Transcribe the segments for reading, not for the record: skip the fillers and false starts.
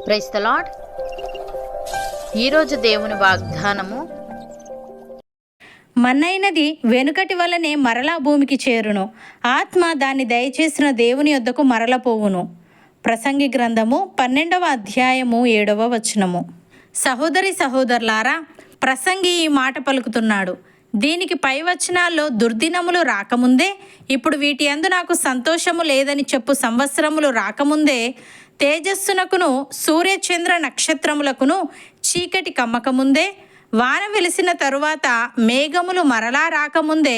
Praise the lord. ఈరోజు దేవుని వాగ్దానము, మన్నైనది వెనుకటి వలనే మరలా భూమికి చేరును, ఆత్మ దాన్ని దయచేసిన దేవుని యొద్దకు మరలపోవును. ప్రసంగి గ్రంథము 12వ అధ్యాయము 7వ వచనము. సహోదరి సహోదరులారా, ప్రసంగి ఈ మాట పలుకుతున్నాడు. దీనికి పై వచనాల్లో దుర్దినములు రాకముందే, ఇప్పుడు వీటి యందు నాకు సంతోషము లేదని చెప్పు సంవత్సరములు రాకముందే, తేజస్సునకును సూర్యచంద్ర నక్షత్రములకును చీకటి కమ్మకముందే, వాన వెలిసిన తరువాత మేఘములు మరలా రాకముందే,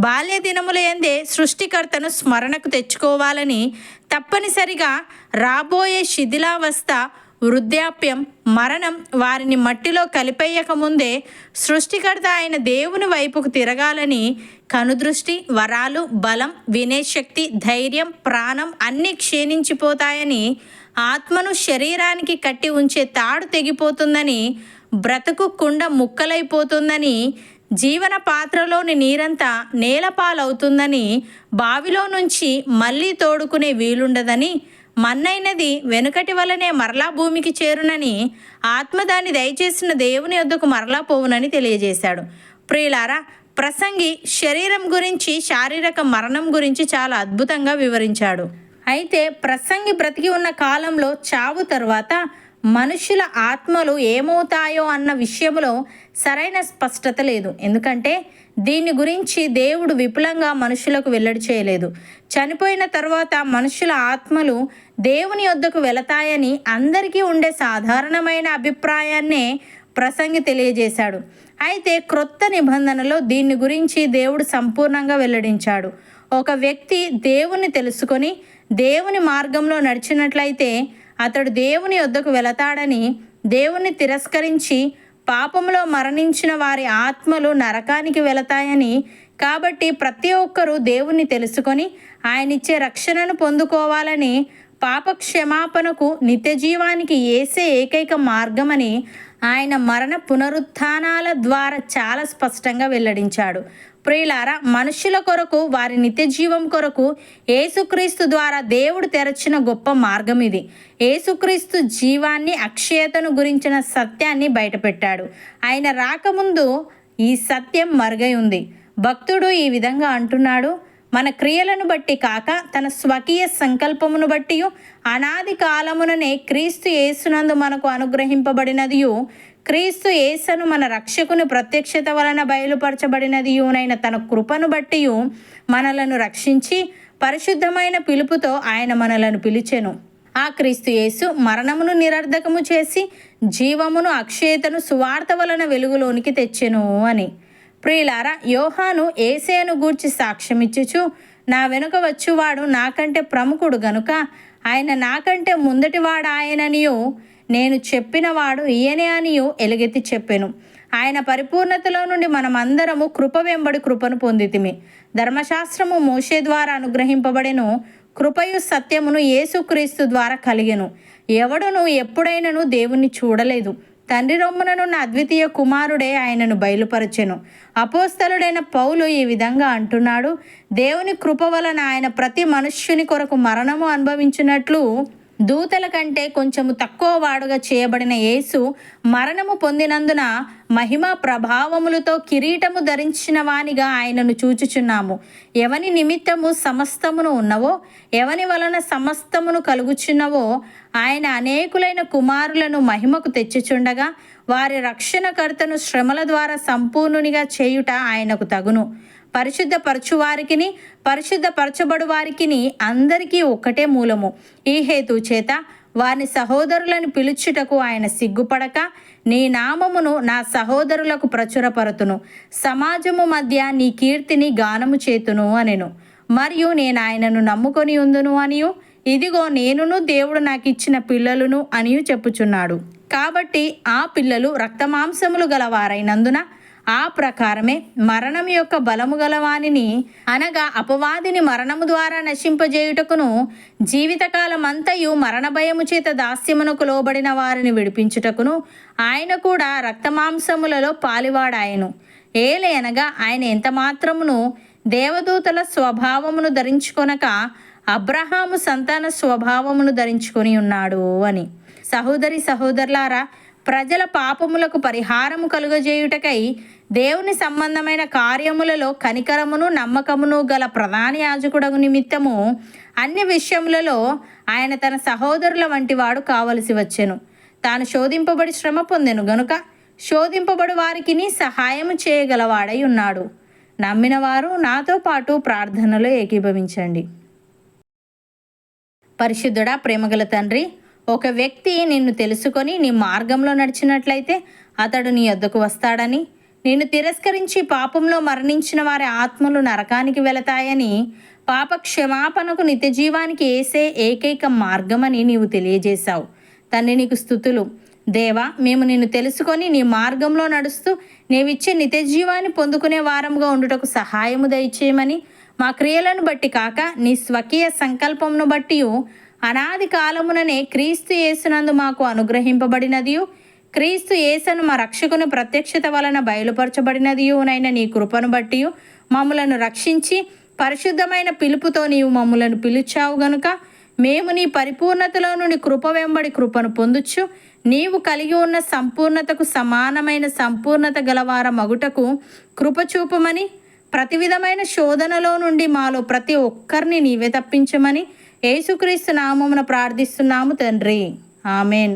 బాల్య దినముల యందే సృష్టికర్తను స్మరణకు తెచ్చుకోవాలని, తప్పనిసరిగా రాబోయే శిథిలావస్థ, వృద్ధాప్యం, మరణం వారిని మట్టిలో కలిపేయకముందే సృష్టికర్త అయిన దేవుని వైపుకు తిరగాలని, కనుదృష్టి, వరాలు, బలం, వినేశక్తి, ధైర్యం, ప్రాణం అన్నీ క్షీణించిపోతాయని, ఆత్మను శరీరానికి కట్టి ఉంచే తాడు తెగిపోతుందని, బ్రతుకు కుండ ముక్కలైపోతుందని, జీవన పాత్రలోని నీరంతా నేలపాలవుతుందని, బావిలో నుంచి మళ్ళీ తోడుకునే వీలుండదని, మన్నైనది వెనుకటి వలనే మరలా భూమికి చేరునని, ఆత్మ దాన్ని దయచేసిన దేవుని యొద్దకు మరలా పోవునని తెలియజేశాడు. ప్రియులారా, ప్రసంగి శరీరం గురించి, శారీరక మరణం గురించి చాలా అద్భుతంగా వివరించాడు. అయితే ప్రసంగి బ్రతికి ఉన్న కాలంలో చావు తరువాత మనుషుల ఆత్మలు ఏమవుతాయో అన్న విషయంలో సరైన స్పష్టత లేదు. ఎందుకంటే దీని గురించి దేవుడు విపులంగా మనుషులకు వెల్లడి చేయలేదు. చనిపోయిన తర్వాత మనుషుల ఆత్మలు దేవుని యొద్దకు వెళతాయని అందరికీ ఉండే సాధారణమైన అభిప్రాయాన్నే ప్రసంగి తెలియజేశాడు. అయితే క్రొత్త నిబంధనలో దీని గురించి దేవుడు సంపూర్ణంగా వెల్లడించాడు. ఒక వ్యక్తి దేవుని తెలుసుకొని దేవుని మార్గంలో నడిచినట్లయితే అతడు దేవుని యొద్దకు వెళతాడని, దేవుని తిరస్కరించి పాపంలో మరణించిన వారి ఆత్మలు నరకానికి వెళతాయని, కాబట్టి ప్రతి ఒక్కరూ దేవుణ్ణి తెలుసుకొని ఆయనిచ్చే రక్షణను పొందుకోవాలని, పాప క్షమాపణకు, నిత్యజీవానికి యేసే ఏకైక మార్గమని ఆయన మరణ పునరుత్థానాల ద్వారా చాలా స్పష్టంగా వెల్లడించాడు. ప్రియులారా, మనుషుల కొరకు, వారి నిత్యజీవం కొరకు యేసుక్రీస్తు ద్వారా దేవుడు తెరచిన గొప్ప మార్గం ఇది. యేసుక్రీస్తు జీవాన్ని, అక్షయతను గురించిన సత్యాన్ని బయటపెట్టాడు. ఆయన రాకముందు ఈ సత్యం మరుగై ఉంది. భక్తుడు ఈ విధంగా అంటున్నాడు: మన క్రియలను బట్టి కాక తన స్వకీయ సంకల్పమును బట్టి అనాది కాలముననే క్రీస్తు యేసునందు మనకు అనుగ్రహింపబడినదియు, క్రీస్తు యేసును మన రక్షకుని ప్రత్యక్షత వలన బయలుపరచబడినదియునైన తన కృపను బట్టి మనలను రక్షించి పరిశుద్ధమైన పిలుపుతో ఆయన మనలను పిలిచెను. ఆ క్రీస్తు యేసు మరణమును నిరర్ధకము చేసి జీవమును, అక్షయతను సువార్త వలన వెలుగులోనికి తెచ్చెను అని. ప్రియులారా, యోహాను యేసేను గూర్చి సాక్ష్యమిచ్చుచు, నా వెనుక వచ్చువాడు నాకంటే ప్రముఖుడు గనుక ఆయన నాకంటే ముందటివాడు ఆయననియు, నేను చెప్పినవాడు ఈయనే అనియు ఎలుగెత్తి చెప్పెను. ఆయన పరిపూర్ణతలో నుండి మనమందరము కృప వెంబడి కృపను పొందితిమి. ధర్మశాస్త్రము మోషే ద్వారా అనుగ్రహింపబడెను, కృపయు సత్యమును యేసుక్రీస్తు ద్వారా కలిగెను. ఎవడును ఎప్పుడైనను దేవుణ్ణి చూడలేదు. తండ్రి రొమ్ముననున్న అద్వితీయ కుమారుడే ఆయనను బయలుపరచెను. అపోస్తలుడైన పౌలు ఈ విధంగా అంటున్నాడు: దేవుని కృప వలన ఆయన ప్రతి మనుష్యుని కొరకు మరణము అనుభవించినట్లు దూతల కంటే కొంచెము తక్కువ వాడుగా చేయబడిన యేసు మరణము పొందినందున మహిమ ప్రభావములతో కిరీటము ధరించిన వానిగా ఆయనను చూచుచున్నాము. ఎవని నిమిత్తము సమస్తమును ఉన్నవో, ఎవని వలన సమస్తమును కలుగుచున్నవో, ఆయన అనేకులైన కుమారులను మహిమకు తెచ్చుచుండగా వారి రక్షణకర్తను శ్రమల ద్వారా సంపూర్ణునిగా చేయుట ఆయనకు తగును. పరిశుద్ధపరచువారికిని పరిశుద్ధపరచబడు వారికిని అందరికీ ఒక్కటే మూలము. ఈ హేతు చేత వారిని సహోదరులను పిలుచుటకు ఆయన సిగ్గుపడక, నీ నామమును నా సహోదరులకు ప్రచురపరతును, సమాజము మధ్య నీ కీర్తిని గానము చేతును అనెను. మరియు నేను ఆయనను నమ్ముకొని ఉందును అనియు, ఇదిగో నేనును దేవుడు నాకు ఇచ్చిన పిల్లలును అనియు చెప్పుచున్నాడు. కాబట్టి ఆ పిల్లలు రక్తమాంసములు గలవారైనందున ఆ ప్రకారమే మరణం యొక్క బలము గలవానిని, అనగా అపవాదిని మరణము ద్వారా నశింపజేయుటకును, జీవితకాలమంతయు మరణ భయము చేత దాస్యమునకు లోబడిన వారిని విడిపించుటకును ఆయన కూడా రక్తమాంసములలో పాలివాడాయను. ఏలయనగా ఆయన ఎంత మాత్రమును దేవదూతల స్వభావమును ధరించుకొనక అబ్రహాము సంతాన స్వభావమును ధరించుకొని ఉన్నాడు అని. సహోదరి సహోదరులారా, ప్రజల పాపములకు పరిహారము కలుగజేయుటకై దేవుని సంబంధమైన కార్యములలో కనికరమును నమ్మకమును గల ప్రధాన యాజకుడగు నిమిత్తము అన్ని విషయములలో ఆయన తన సహోదరుల వంటి వాడు కావలసి వచ్చెను. తాను శోధింపబడి శ్రమ పొందెను గనుక శోధింపబడు వారికి సహాయము చేయగలవాడై ఉన్నాడు. నమ్మిన వారు నాతో పాటు ప్రార్థనలో ఏకీభవించండి. పరిశుద్ధుడా, ప్రేమగల తండ్రి, ఒక వ్యక్తి నిన్ను తెలుసుకొని నీ మార్గంలో నడిచినట్లయితే అతడు నీ యొద్దకు వస్తాడని, నిన్ను తిరస్కరించి పాపంలో మరణించిన వారి ఆత్మలు నరకానికి వెళతాయని, పాప క్షమాపణకు నిత్య జీవానికి ఏసే ఏకైక మార్గమని నీవు తెలియజేశావు. తండ్రి, నీకు స్తుతులు. దేవా, మేము నిన్ను తెలుసుకొని నీ మార్గంలో నడుస్తూ నీవిచ్చే నిత్య జీవాన్ని పొందుకునే వారముగా ఉండుటకు సహాయము దయచేయమని, మా క్రియలను బట్టి కాక నీ స్వకీయ సంకల్పమును బట్టి అనాది కాలముననే క్రీస్తు యేసునందు మాకు అనుగ్రహింపబడినదియు, క్రీస్తు యేసును మా రక్షకుని ప్రత్యక్షత వలన బయలుపరచబడినదియునైన నీ కృపను బట్టి మమ్ములను రక్షించి పరిశుద్ధమైన పిలుపుతో నీవు మమ్ములను పిలిచావు గనుక మేము నీ పరిపూర్ణతలో నుండి కృప వెంబడి కృపను పొందుచు నీవు కలిగి ఉన్న సంపూర్ణతకు సమానమైన సంపూర్ణత గలవార మగుటకు కృపచూపమని, ప్రతి విధమైన శోధనలో నుండి మాలో ప్రతి ఒక్కరిని నీవే తప్పించమని యేసుక్రీస్తు నామమున ప్రార్థిస్తున్నాము తండ్రి. ఆమెన్.